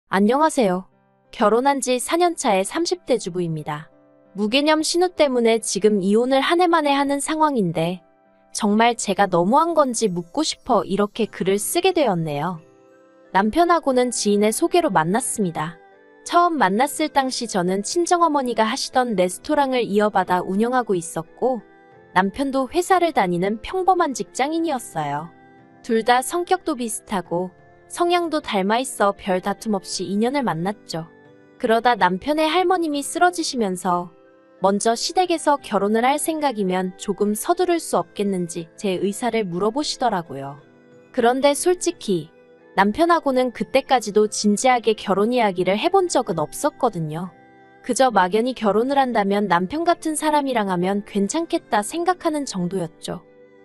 안녕하세요. 결혼한 지 4년차의 30대 주부입니다. 무개념 신우 때문에 지금 이혼을 한 해 만에 하는 상황인데 정말 제가 너무한 건지 묻고 싶어 이렇게 글을 쓰게 되었네요. 남편하고는 지인의 소개로 만났습니다. 처음 만났을 당시 저는 친정어머니가 하시던 레스토랑을 이어받아 운영하고 있었고 남편도 회사를 다니는 평범한 직장인이었어요. 둘 다 성격도 비슷하고 성향도 닮아있어 별 다툼 없이 인연을 만났죠. 그러다 남편의 할머님이 쓰러지시면서 먼저 시댁에서 결혼을 할 생각이면 조금 서두를 수 없겠는지 제 의사를 물어보시더라고요. 그런데 솔직히 남편하고는 그때까지도 진지하게 결혼 이야기를 해본 적은 없었거든요. 그저 막연히 결혼을 한다면 남편 같은 사람이랑 하면 괜찮겠다 생각하는 정도였죠.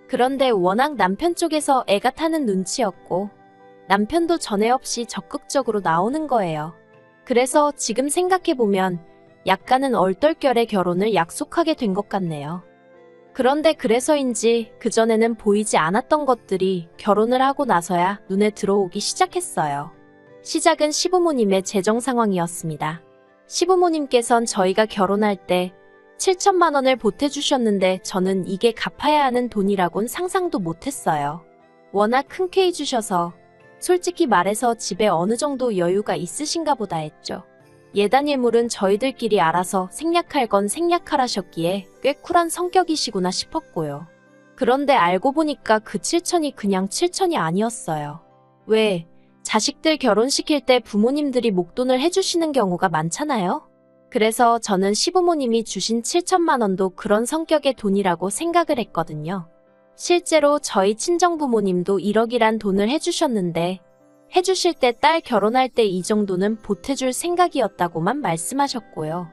그런데 워낙 남편 쪽에서 애가 타는 눈치였고 남편도 전에 없이 적극적으로 나오는 거예요. 그래서 지금 생각해보면 약간은 얼떨결에 결혼을 약속하게 된 것 같네요. 그런데 그래서인지 그전에는 보이지 않았던 것들이 결혼을 하고 나서야 눈에 들어오기 시작했어요. 시작은 시부모님의 재정 상황이었습니다. 시부모님께선 저희가 결혼할 때 7천만 원을 보태주셨는데 저는 이게 갚아야 하는 돈이라곤 상상도 못했어요. 워낙 흔쾌히 주셔서 솔직히 말해서 집에 어느 정도 여유가 있으신가 보다 했죠. 예단 예물은 저희들끼리 알아서 생략할 건 생략하라셨기에 꽤 쿨한 성격이시구나 싶었고요. 그런데 알고 보니까 그 7천이 그냥 7천이 아니었어요. 왜? 자식들 결혼시킬 때 부모님들이 목돈을 해주시는 경우가 많잖아요? 그래서 저는 시부모님이 주신 7천만 원도 그런 성격의 돈이라고 생각을 했거든요. 실제로 저희 친정부모님도 1억이란 돈을 해주셨는데 해주실 때 딸 결혼할 때 이 정도는 보태줄 생각이었다고만 말씀하셨고요.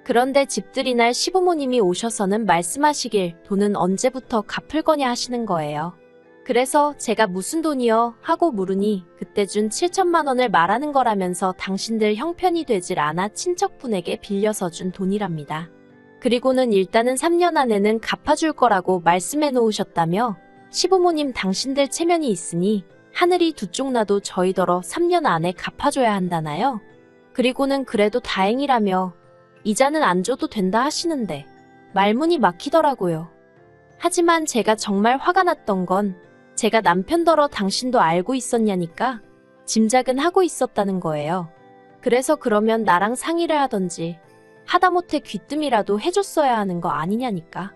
그런데 집들이 날 시부모님이 오셔서는 말씀하시길 돈은 언제부터 갚을 거냐 하시는 거예요. 그래서 제가 무슨 돈이요? 하고 물으니 그때 준 7천만 원을 말하는 거라면서 당신들 형편이 되질 않아 친척분에게 빌려서 준 돈이랍니다. 그리고는 일단은 3년 안에는 갚아줄 거라고 말씀해 놓으셨다며 시부모님 당신들 체면이 있으니 하늘이 두 쪽 나도 저희더러 3년 안에 갚아줘야 한다나요? 그리고는 그래도 다행이라며 이자는 안 줘도 된다 하시는데 말문이 막히더라고요. 하지만 제가 정말 화가 났던 건 제가 남편더러 당신도 알고 있었냐니까 짐작은 하고 있었다는 거예요. 그래서 그러면 나랑 상의를 하던지 하다못해 귀뜸이라도 해줬어야 하는 거 아니냐니까.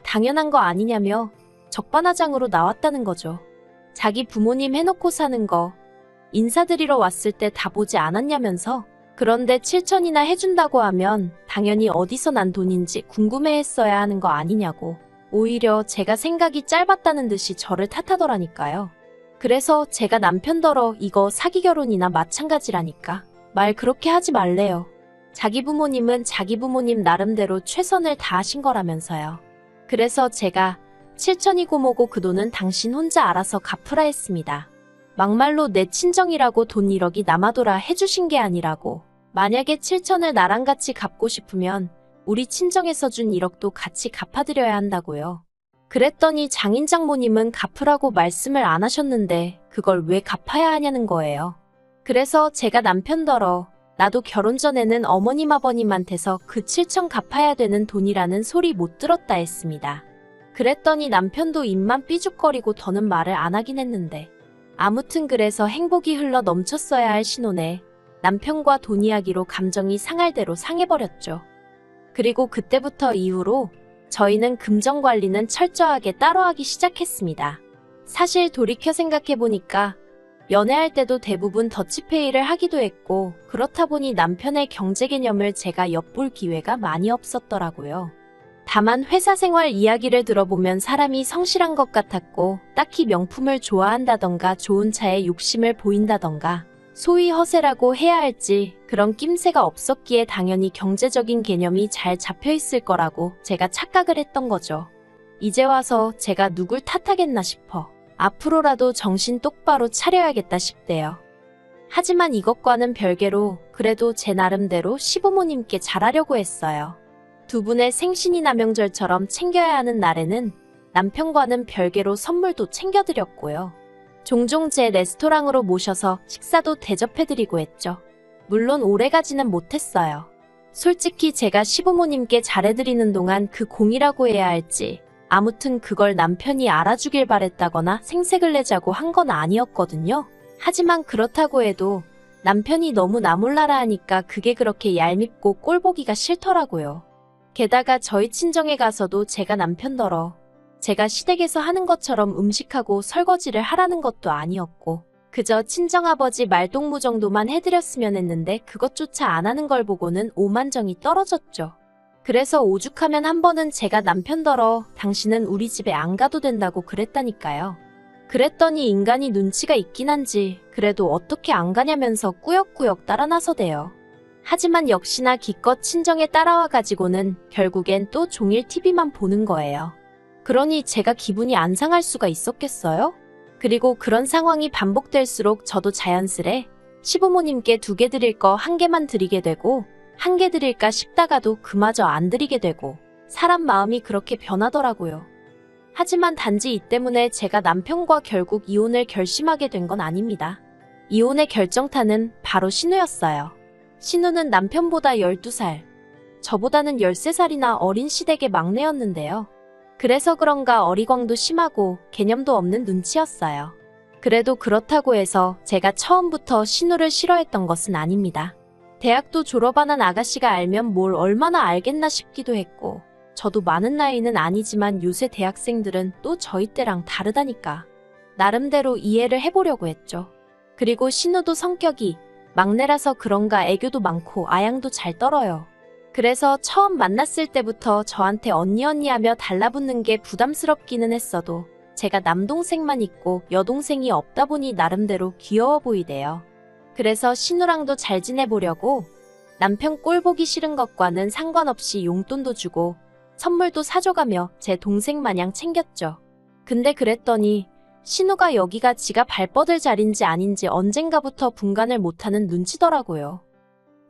당연한 거 아니냐며 적반하장으로 나왔다는 거죠. 자기 부모님 해놓고 사는 거 인사드리러 왔을 때 다 보지 않았냐면서. 그런데 7천이나 해준다고 하면 당연히 어디서 난 돈인지 궁금해했어야 하는 거 아니냐고. 오히려 제가 생각이 짧았다는 듯이 저를 탓하더라니까요. 그래서 제가 남편더러 이거 사기 결혼이나 마찬가지라니까 말 그렇게 하지 말래요. 자기 부모님은 자기 부모님 나름대로 최선을 다하신 거라면서요. 그래서 제가 7천이고 뭐고 그 돈은 당신 혼자 알아서 갚으라 했습니다. 막말로 내 친정이라고 돈 1억이 남아돌아 해주신 게 아니라고. 만약에 7천을 나랑 같이 갚고 싶으면 우리 친정에서 준 1억도 같이 갚아드려야 한다고요. 그랬더니 장인장모님은 갚으라고 말씀을 안 하셨는데 그걸 왜 갚아야 하냐는 거예요. 그래서 제가 남편더러 나도 결혼 전에는 어머님 아버님한테서 그 7천 갚아야 되는 돈이라는 소리 못 들었다 했습니다. 그랬더니 남편도 입만 삐죽거리고 더는 말을 안 하긴 했는데 아무튼 그래서 행복이 흘러 넘쳤어야 할 신혼에 남편과 돈 이야기로 감정이 상할 대로 상해버렸죠. 그리고 그때부터 이후로 저희는 금전 관리는 철저하게 따로 하기 시작했습니다. 사실 돌이켜 생각해보니까 연애할 때도 대부분 더치페이를 하기도 했고 그렇다 보니 남편의 경제 개념을 제가 엿볼 기회가 많이 없었더라고요. 다만 회사 생활 이야기를 들어보면 사람이 성실한 것 같았고 딱히 명품을 좋아한다던가 좋은 차에 욕심을 보인다던가 소위 허세라고 해야 할지 그런 낌새가 없었기에 당연히 경제적인 개념이 잘 잡혀있을 거라고 제가 착각을 했던 거죠. 이제 와서 제가 누굴 탓하겠나 싶어 앞으로라도 정신 똑바로 차려야겠다 싶대요. 하지만 이것과는 별개로 그래도 제 나름대로 시부모님께 잘하려고 했어요. 두 분의 생신이나 명절처럼 챙겨야 하는 날에는 남편과는 별개로 선물도 챙겨드렸고요. 종종 제 레스토랑으로 모셔서 식사도 대접해드리고 했죠. 물론 오래가지는 못했어요. 솔직히 제가 시부모님께 잘해드리는 동안 그 공이라고 해야 할지, 아무튼 그걸 남편이 알아주길 바랬다거나 생색을 내자고 한 건 아니었거든요. 하지만 그렇다고 해도 남편이 너무 나몰라라 하니까 그게 그렇게 얄밉고 꼴보기가 싫더라고요. 게다가 저희 친정에 가서도 제가 남편더러 제가 시댁에서 하는 것처럼 음식하고 설거지를 하라는 것도 아니었고 그저 친정아버지 말동무 정도만 해드렸으면 했는데 그것조차 안 하는 걸 보고는 오만정이 떨어졌죠. 그래서 오죽하면 한 번은 제가 남편더러 당신은 우리 집에 안 가도 된다고 그랬다니까요. 그랬더니 인간이 눈치가 있긴 한지 그래도 어떻게 안 가냐면서 꾸역꾸역 따라 나서대요. 하지만 역시나 기껏 친정에 따라와 가지고는 결국엔 또 종일 TV만 보는 거예요. 그러니 제가 기분이 안 상할 수가 있었겠어요? 그리고 그런 상황이 반복될수록 저도 자연스레 시부모님께 2개 드릴 거 1개만 드리게 되고 1개 드릴까 싶다가도 그마저 안 드리게 되고 사람 마음이 그렇게 변하더라고요. 하지만 단지 이 때문에 제가 남편과 결국 이혼을 결심하게 된 건 아닙니다. 이혼의 결정타는 바로 신우였어요. 신우는 남편보다 12살, 저보다는 13살이나 어린 시댁의 막내였는데요. 그래서 그런가 어리광도 심하고 개념도 없는 눈치였어요. 그래도 그렇다고 해서 제가 처음부터 신우를 싫어했던 것은 아닙니다. 대학도 졸업 안 한 아가씨가 알면 뭘 얼마나 알겠나 싶기도 했고 저도 많은 나이는 아니지만 요새 대학생들은 또 저희 때랑 다르다니까 나름대로 이해를 해보려고 했죠. 그리고 신우도 성격이 막내라서 그런가 애교도 많고 아양도 잘 떨어요. 그래서 처음 만났을 때부터 저한테 언니 하며 달라붙는 게 부담스럽기는 했어도 제가 남동생만 있고 여동생이 없다 보니 나름대로 귀여워 보이대요. 그래서 신우랑도 잘 지내보려고 남편 꼴 보기 싫은 것과는 상관없이 용돈도 주고 선물도 사줘가며 제 동생 마냥 챙겼죠. 근데 그랬더니 신우가 여기가 지가 발 뻗을 자리인지 아닌지 언젠가부터 분간을 못하는 눈치더라고요.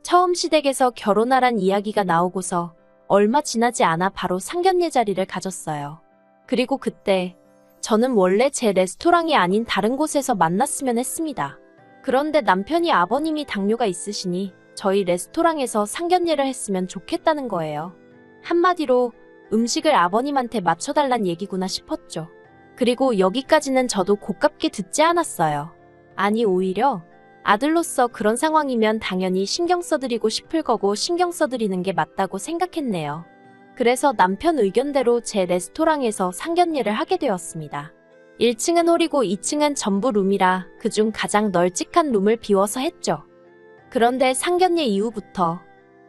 처음 시댁에서 결혼하란 이야기가 나오고서 얼마 지나지 않아 바로 상견례 자리를 가졌어요. 그리고 그때 저는 원래 제 레스토랑이 아닌 다른 곳에서 만났으면 했습니다. 그런데 남편이 아버님이 당뇨가 있으시니 저희 레스토랑에서 상견례를 했으면 좋겠다는 거예요. 한마디로 음식을 아버님한테 맞춰달란 얘기구나 싶었죠. 그리고 여기까지는 저도 고깝게 듣지 않았어요. 아니 오히려 아들로서 그런 상황이면 당연히 신경 써드리고 싶을 거고 신경 써드리는 게 맞다고 생각했네요. 그래서 남편 의견대로 제 레스토랑에서 상견례를 하게 되었습니다. 1층은 홀이고 2층은 전부 룸이라 그중 가장 널찍한 룸을 비워서 했죠. 그런데 상견례 이후부터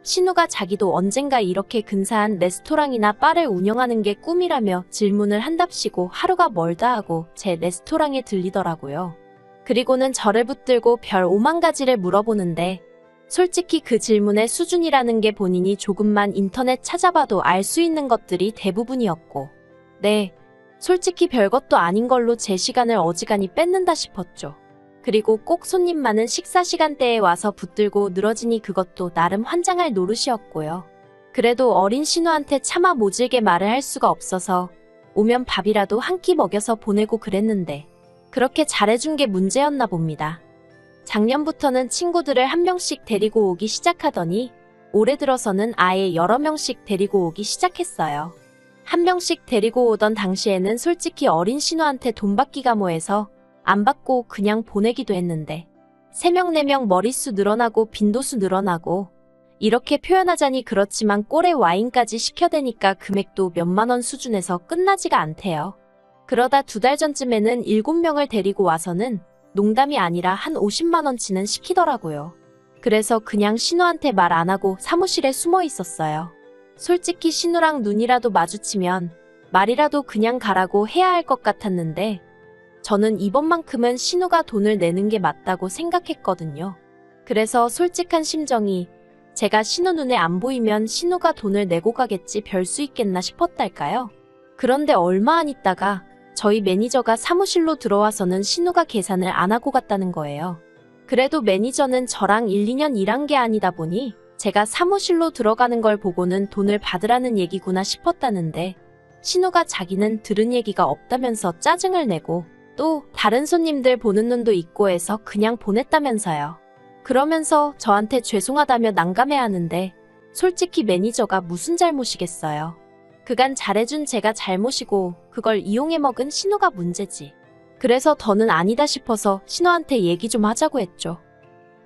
신우가 자기도 언젠가 이렇게 근사한 레스토랑이나 바를 운영하는 게 꿈이라며 질문을 한답시고 하루가 멀다 하고 제 레스토랑에 들리더라고요. 그리고는 저를 붙들고 별 5만 가지를 물어보는데 솔직히 그 질문의 수준이라는 게 본인이 조금만 인터넷 찾아봐도 알 수 있는 것들이 대부분이었고 네, 솔직히 별것도 아닌 걸로 제 시간을 어지간히 뺏는다 싶었죠. 그리고 꼭 손님 많은 식사 시간대에 와서 붙들고 늘어지니 그것도 나름 환장할 노릇이었고요. 그래도 어린 신우한테 차마 모질게 말을 할 수가 없어서 오면 밥이라도 한 끼 먹여서 보내고 그랬는데 그렇게 잘해준 게 문제였나 봅니다. 작년부터는 친구들을 한 명씩 데리고 오기 시작하더니 올해 들어서는 아예 여러 명씩 데리고 오기 시작했어요. 한 명씩 데리고 오던 당시에는 솔직히 어린 신우한테 돈 받기가 뭐해서 안 받고 그냥 보내기도 했는데 3명 4명 머릿수 늘어나고 빈도수 늘어나고 이렇게 표현하자니 그렇지만 꼴에 와인까지 시켜대니까 금액도 몇만 원 수준에서 끝나지가 않대요. 그러다 2달 전쯤에는 7명을 데리고 와서는 농담이 아니라 한 50만 원치는 시키더라고요. 그래서 그냥 신우한테 말 안 하고 사무실에 숨어 있었어요. 솔직히 신우랑 눈이라도 마주치면 말이라도 그냥 가라고 해야 할 것 같았는데 저는 이번만큼은 신우가 돈을 내는 게 맞다고 생각했거든요. 그래서 솔직한 심정이 제가 신우 눈에 안 보이면 신우가 돈을 내고 가겠지 별 수 있겠나 싶었달까요? 그런데 얼마 안 있다가 저희 매니저가 사무실로 들어와서는 신우가 계산을 안 하고 갔다는 거예요. 그래도 매니저는 저랑 1, 2년 일한 게 아니다 보니 제가 사무실로 들어가는 걸 보고는 돈을 받으라는 얘기구나 싶었다는데 신우가 자기는 들은 얘기가 없다면서 짜증을 내고 또 다른 손님들 보는 눈도 있고 해서 그냥 보냈다면서요. 그러면서 저한테 죄송하다며 난감해하는데 솔직히 매니저가 무슨 잘못이겠어요. 그간 잘해준 제가 잘못이고 그걸 이용해 먹은 신우가 문제지. 그래서 더는 아니다 싶어서 신우한테 얘기 좀 하자고 했죠.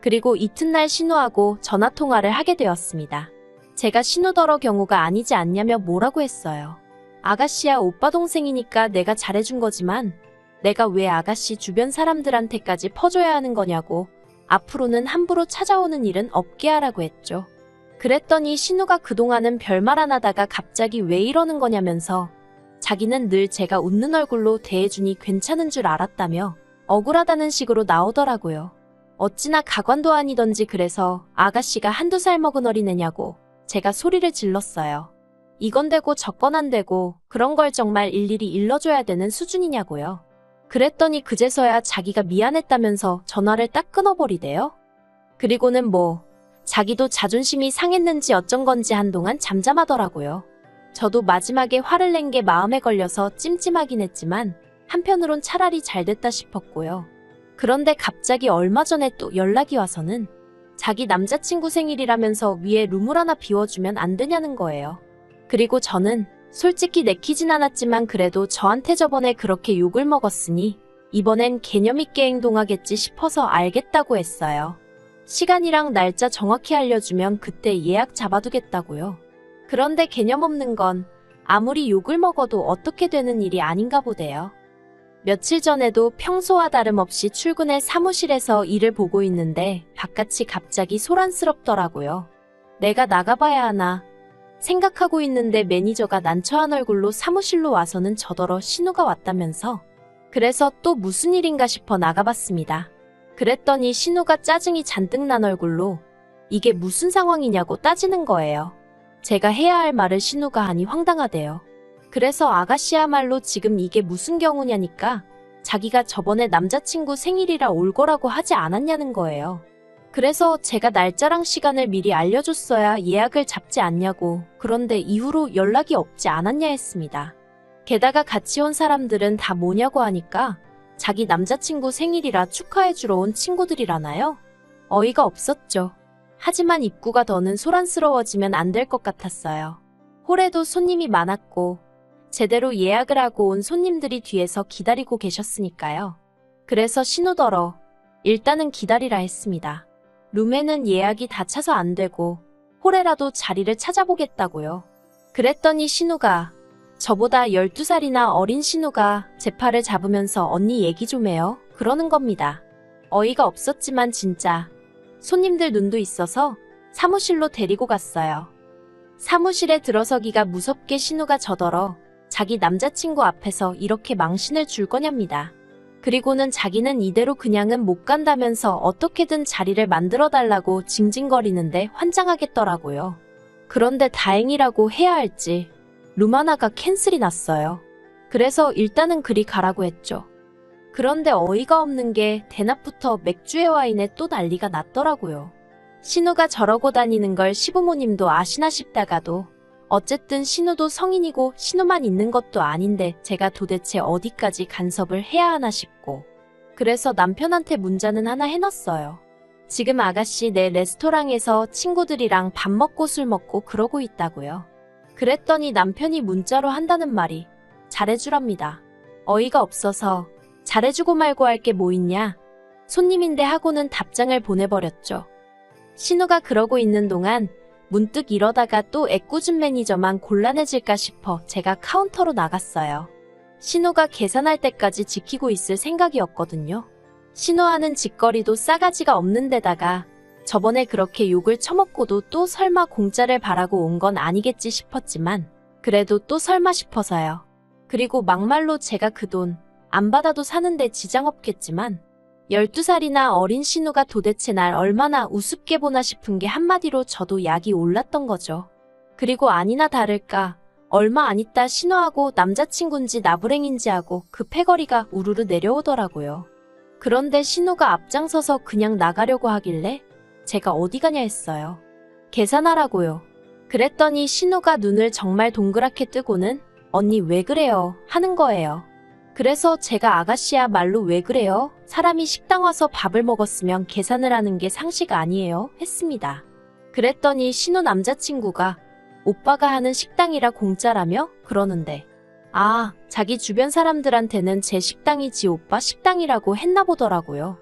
그리고 이튿날 신우하고 전화통화를 하게 되었습니다. 제가 신우더러 경우가 아니지 않냐며 뭐라고 했어요. 아가씨야 오빠 동생이니까 내가 잘해준 거지만 내가 왜 아가씨 주변 사람들한테까지 퍼줘야 하는 거냐고 앞으로는 함부로 찾아오는 일은 없게 하라고 했죠. 그랬더니 신우가 그동안은 별말 안 하다가 갑자기 왜 이러는 거냐면서 자기는 늘 제가 웃는 얼굴로 대해주니 괜찮은 줄 알았다며 억울하다는 식으로 나오더라고요. 어찌나 가관도 아니던지 그래서 아가씨가 한두 살 먹은 어린애냐고 제가 소리를 질렀어요. 이건 되고 저건 안 되고 그런 걸 정말 일일이 일러줘야 되는 수준이냐고요. 그랬더니 그제서야 자기가 미안했다면서 전화를 딱 끊어버리대요. 그리고는 자기도 자존심이 상했는지 어쩐 건지 한동안 잠잠하더라고요. 저도 마지막에 화를 낸 게 마음에 걸려서 찜찜하긴 했지만 한편으론 차라리 잘 됐다 싶었고요. 그런데 갑자기 얼마 전에 또 연락이 와서는 자기 남자친구 생일이라면서 위에 룸을 하나 비워주면 안 되냐는 거예요. 그리고 저는 솔직히 내키진 않았지만 그래도 저한테 저번에 그렇게 욕을 먹었으니 이번엔 개념 있게 행동하겠지 싶어서 알겠다고 했어요. 시간이랑 날짜 정확히 알려주면 그때 예약 잡아두겠다고요. 그런데 개념 없는 건 아무리 욕을 먹어도 어떻게 되는 일이 아닌가 보대요. 며칠 전에도 평소와 다름없이 출근해 사무실에서 일을 보고 있는데 바깥이 갑자기 소란스럽더라고요. 내가 나가봐야 하나 생각하고 있는데 매니저가 난처한 얼굴로 사무실로 와서는 저더러 신우가 왔다면서 그래서 또 무슨 일인가 싶어 나가봤습니다. 그랬더니 신우가 짜증이 잔뜩 난 얼굴로 이게 무슨 상황이냐고 따지는 거예요. 제가 해야 할 말을 신우가 하니 황당하대요. 그래서 아가씨야말로 지금 이게 무슨 경우냐니까 자기가 저번에 남자친구 생일이라 올 거라고 하지 않았냐는 거예요. 그래서 제가 날짜랑 시간을 미리 알려줬어야 예약을 잡지 않냐고 그런데 이후로 연락이 없지 않았냐 했습니다. 게다가 같이 온 사람들은 다 뭐냐고 하니까 자기 남자친구 생일이라 축하해주러 온 친구들이라나요? 어이가 없었죠. 하지만 입구가 더는 소란스러워지면 안 될 것 같았어요. 홀에도 손님이 많았고 제대로 예약을 하고 온 손님들이 뒤에서 기다리고 계셨으니까요. 그래서 신우더러 일단은 기다리라 했습니다. 룸에는 예약이 다 차서 안 되고 홀에라도 자리를 찾아보겠다고요. 그랬더니 신우가 저보다 12살이나 어린 신우가 제 팔을 잡으면서 언니 얘기 좀 해요. 그러는 겁니다. 어이가 없었지만 진짜 손님들 눈도 있어서 사무실로 데리고 갔어요. 사무실에 들어서기가 무섭게 신우가 저더러 자기 남자친구 앞에서 이렇게 망신을 줄 거냐입니다. 그리고는 자기는 이대로 그냥은 못 간다면서 어떻게든 자리를 만들어 달라고 징징거리는데 환장하겠더라고요. 그런데 다행이라고 해야 할지 룸 하나가 캔슬이 났어요. 그래서 일단은 그리 가라고 했죠. 그런데 어이가 없는 게 대낮부터 맥주에 와인에 또 난리가 났더라고요. 신우가 저러고 다니는 걸 시부모님도 아시나 싶다가도 어쨌든 신우도 성인이고 신우만 있는 것도 아닌데 제가 도대체 어디까지 간섭을 해야 하나 싶고 그래서 남편한테 문자는 하나 해놨어요. 지금 아가씨 내 레스토랑에서 친구들이랑 밥 먹고 술 먹고 그러고 있다고요. 그랬더니 남편이 문자로 한다는 말이 잘해주랍니다. 어이가 없어서 잘해주고 말고 할 게 뭐 있냐? 손님인데 하고는 답장을 보내버렸죠. 신우가 그러고 있는 동안 문득 이러다가 또 애꿎은 매니저만 곤란해질까 싶어 제가 카운터로 나갔어요. 신우가 계산할 때까지 지키고 있을 생각이었거든요. 신우하는 짓거리도 싸가지가 없는 데다가 저번에 그렇게 욕을 처먹고도 또 설마 공짜를 바라고 온 건 아니겠지 싶었지만 그래도 또 설마 싶어서요. 그리고 막말로 제가 그 돈 안 받아도 사는데 지장 없겠지만 12살이나 어린 신우가 도대체 날 얼마나 우습게 보나 싶은 게 한마디로 저도 약이 올랐던 거죠. 그리고 아니나 다를까 얼마 안 있다 신우하고 남자친구인지 나부랭인지 하고 그 패거리가 우르르 내려오더라고요. 그런데 신우가 앞장서서 그냥 나가려고 하길래 제가 어디 가냐 했어요. 계산하라고요. 그랬더니 신우가 눈을 정말 동그랗게 뜨고는 언니 왜 그래요 하는 거예요. 그래서 제가 아가씨야 말로 왜 그래요? 사람이 식당 와서 밥을 먹었으면 계산을 하는 게 상식 아니에요? 했습니다. 그랬더니 신우 남자친구가 오빠가 하는 식당이라 공짜라며? 그러는데 아, 자기 주변 사람들한테는 제 식당이지 오빠 식당이라고 했나 보더라고요.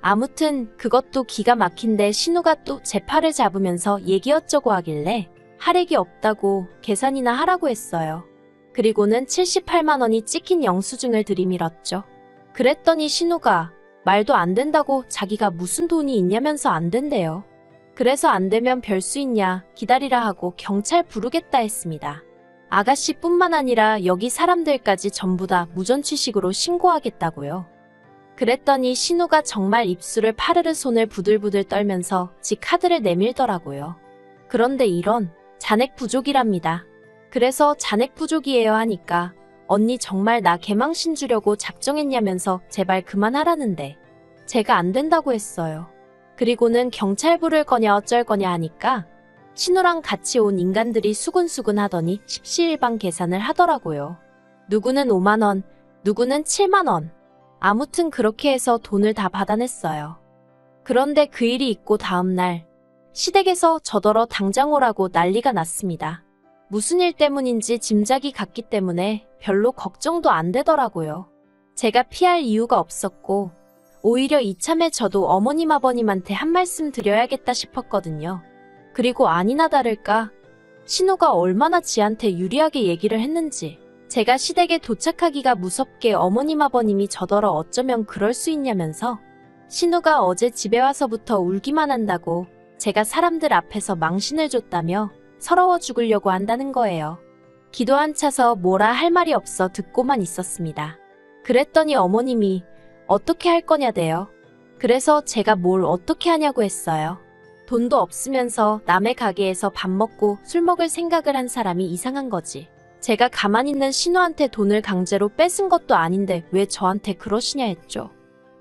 아무튼 그것도 기가 막힌데 신우가 또 제 팔을 잡으면서 얘기 어쩌고 하길래 할 얘기 없다고 계산이나 하라고 했어요. 그리고는 78만 원이 찍힌 영수증을 들이밀었죠. 그랬더니 신우가 말도 안 된다고 자기가 무슨 돈이 있냐면서 안 된대요. 그래서 안 되면 별 수 있냐 기다리라 하고 경찰 부르겠다 했습니다. 아가씨뿐만 아니라 여기 사람들까지 전부 다 무전취식으로 신고하겠다고요. 그랬더니 신우가 정말 입술을 파르르 손을 부들부들 떨면서 지 카드를 내밀더라고요. 그런데 이런 잔액 부족이랍니다. 그래서 잔액 부족이에요 하니까 언니 정말 나 개망신 주려고 작정했냐면서 제발 그만하라는데 제가 안 된다고 했어요. 그리고는 경찰 부를 거냐 어쩔 거냐 하니까 신우랑 같이 온 인간들이 수근수근 하더니 십시일반 계산을 하더라고요. 누구는 5만 원, 누구는 7만 원. 아무튼 그렇게 해서 돈을 다 받아냈어요. 그런데 그 일이 있고 다음날 시댁에서 저더러 당장 오라고 난리가 났습니다. 무슨 일 때문인지 짐작이 갔기 때문에 별로 걱정도 안 되더라고요. 제가 피할 이유가 없었고 오히려 이참에 저도 어머님 아버님한테 한 말씀 드려야겠다 싶었거든요. 그리고 아니나 다를까 신우가 얼마나 지한테 유리하게 얘기를 했는지 제가 시댁에 도착하기가 무섭게 어머님 아버님이 저더러 어쩌면 그럴 수 있냐면서 신우가 어제 집에 와서부터 울기만 한다고 제가 사람들 앞에서 망신을 줬다며 서러워 죽으려고 한다는 거예요. 기도 안 차서 뭐라 할 말이 없어 듣고만 있었습니다. 그랬더니 어머님이 어떻게 할 거냐대요. 그래서 제가 뭘 어떻게 하냐고 했어요. 돈도 없으면서 남의 가게에서 밥 먹고 술 먹을 생각을 한 사람이 이상한 거지. 제가 가만히 있는 신우한테 돈을 강제로 뺏은 것도 아닌데 왜 저한테 그러시냐 했죠.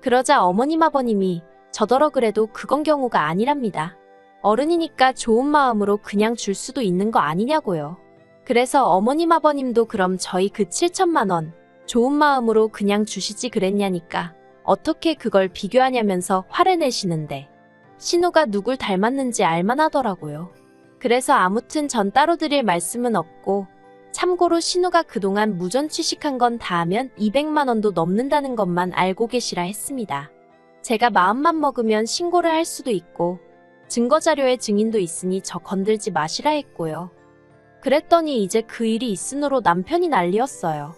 그러자 어머님 아버님이 저더러 그래도 그건 경우가 아니랍니다. 어른이니까 좋은 마음으로 그냥 줄 수도 있는 거 아니냐고요. 그래서 어머님 아버님도 그럼 저희 그 7천만 원 좋은 마음으로 그냥 주시지 그랬냐니까 어떻게 그걸 비교하냐면서 화를 내시는데 신우가 누굴 닮았는지 알만하더라고요. 그래서 아무튼 전 따로 드릴 말씀은 없고 참고로 신우가 그동안 무전 취식한 건 다 하면 200만 원도 넘는다는 것만 알고 계시라 했습니다. 제가 마음만 먹으면 신고를 할 수도 있고 증거자료에 증인도 있으니 저 건들지 마시라 했고요. 그랬더니 이제 그 일이 있으므로 남편이 난리였어요.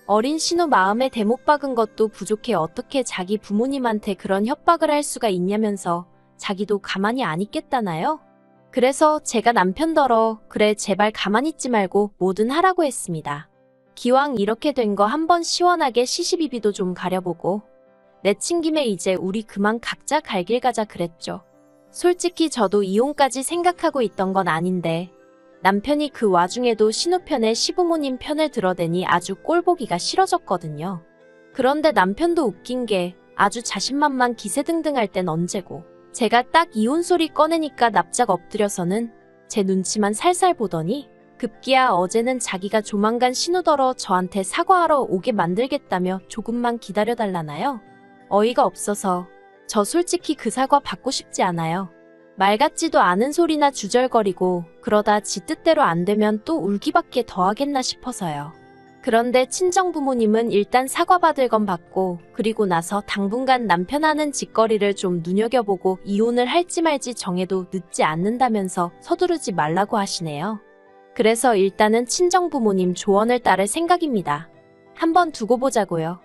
어린 신우 마음에 대못 박은 것도 부족해 어떻게 자기 부모님한테 그런 협박을 할 수가 있냐면서 자기도 가만히 안 있겠다나요? 그래서 제가 남편더러 그래 제발 가만히 있지 말고 뭐든 하라고 했습니다. 기왕 이렇게 된 거 한번 시원하게 시시비비도 좀 가려보고 내친 김에 이제 우리 그만 각자 갈 길 가자 그랬죠. 솔직히 저도 이혼까지 생각하고 있던 건 아닌데 남편이 그 와중에도 신우 편에 시부모님 편을 들어대니 아주 꼴보기가 싫어졌거든요. 그런데 남편도 웃긴 게 아주 자신만만 기세등등할 땐 언제고 제가 딱 이혼 소리 꺼내니까 납작 엎드려서는 제 눈치만 살살 보더니 급기야 어제는 자기가 조만간 신우더러 저한테 사과하러 오게 만들겠다며 조금만 기다려달라나요? 어이가 없어서 저 솔직히 그 사과 받고 싶지 않아요. 말 같지도 않은 소리나 주절거리고 그러다 지 뜻대로 안 되면 또 울기밖에 더 하겠나 싶어서요. 그런데 친정부모님은 일단 사과받을 건 받고 그리고 나서 당분간 남편 하는 짓거리를 좀 눈여겨보고 이혼을 할지 말지 정해도 늦지 않는다면서 서두르지 말라고 하시네요. 그래서 일단은 친정부모님 조언을 따를 생각입니다. 한번 두고 보자고요.